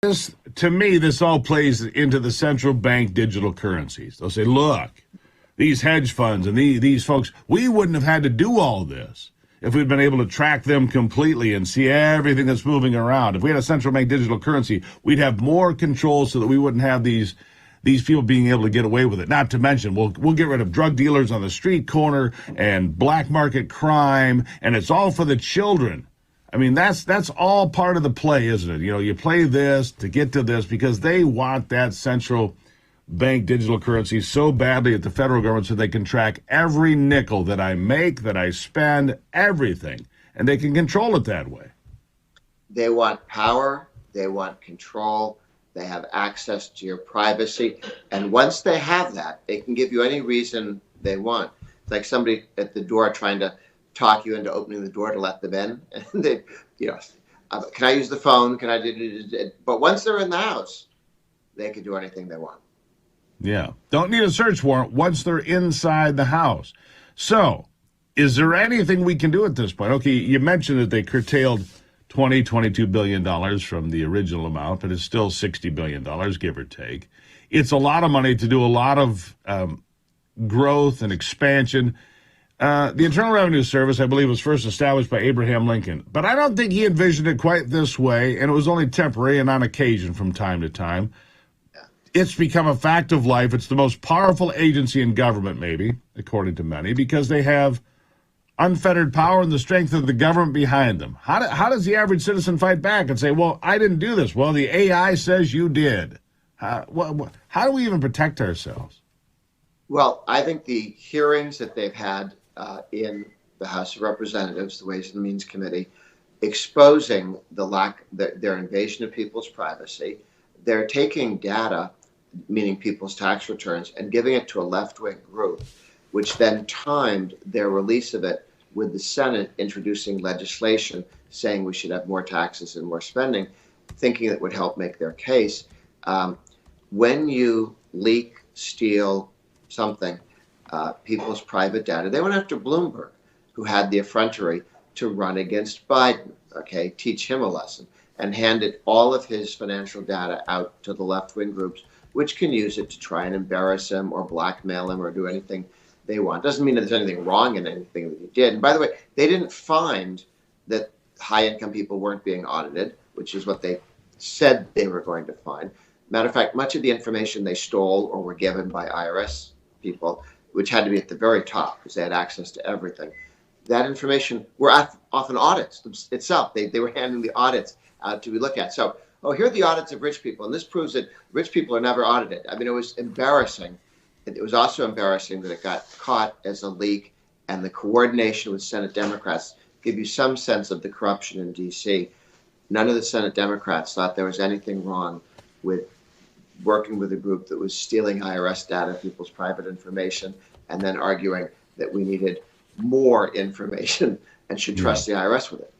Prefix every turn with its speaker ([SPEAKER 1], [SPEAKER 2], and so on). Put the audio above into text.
[SPEAKER 1] This, to me, this all plays into the central bank digital currencies. They'll say, look, these hedge funds and these folks, we wouldn't have had to do all this if we'd been able to track them completely and see everything that's moving around. If we had a central bank digital currency, we'd have more control so that we wouldn't have these people being able to get away with it. Not to mention, we'll get rid of drug dealers on the street corner and black market crime, and it's all for the children. I mean, that's all part of the play, isn't it? You know, you play this to get to this because they want that central bank digital currency so badly at the federal government so they can track every nickel that I make, that I spend, everything. And they can control it that way.
[SPEAKER 2] They want power. They want control. They have access to your privacy. And once they have that, they can give you any reason they want. It's like somebody at the door trying to talk you into opening the door to let them in. And they, you know, can I use the phone? Can I do? But once they're in the house, they can do anything they want.
[SPEAKER 1] Yeah. Don't need a search warrant once they're inside the house. So, is there anything we can do at this point? Okay, you mentioned that they curtailed $22 billion from the original amount, but it's still $60 billion, give or take. It's a lot of money to do a lot of growth and expansion. The Internal Revenue Service, I believe, was first established by Abraham Lincoln, but I don't think he envisioned it quite this way, and it was only temporary and on occasion from time to time. It's become a fact of life. It's the most powerful agency in government, maybe, according to many, because they have unfettered power and the strength of the government behind them. How does the average citizen fight back and say, well, I didn't do this? Well, the AI says you did. How do we even protect ourselves? Well,
[SPEAKER 2] I think the hearings that they've had in the House of Representatives, the Ways and Means Committee, exposing their invasion of people's privacy, they're taking data, meaning people's tax returns, and giving it to a left-wing group, which then timed their release of it with the Senate introducing legislation saying we should have more taxes and more spending, thinking that would help make their case. When you leak, steal something, people's private data, they went after Bloomberg, who had the effrontery to run against Biden, okay, teach him a lesson, and handed all of his financial data out to the left-wing groups, which can use it to try and embarrass him or blackmail him or do anything they want. Doesn't mean that there's anything wrong in anything that he did. And by the way, they didn't find that high-income people weren't being audited, which is what they said they were going to find. Matter of fact, much of the information they stole or were given by IRS people, which had to be at the very top because they had access to everything, that information were often audits itself. They were handing the audits to be looked at. So, here are the audits of rich people. And this proves that rich people are never audited. I mean, it was embarrassing. It was also embarrassing that it got caught as a leak, and the coordination with Senate Democrats give you some sense of the corruption in D.C. None of the Senate Democrats thought there was anything wrong with working with a group that was stealing IRS data, people's private information, and then arguing that we needed more information and should trust the IRS with it.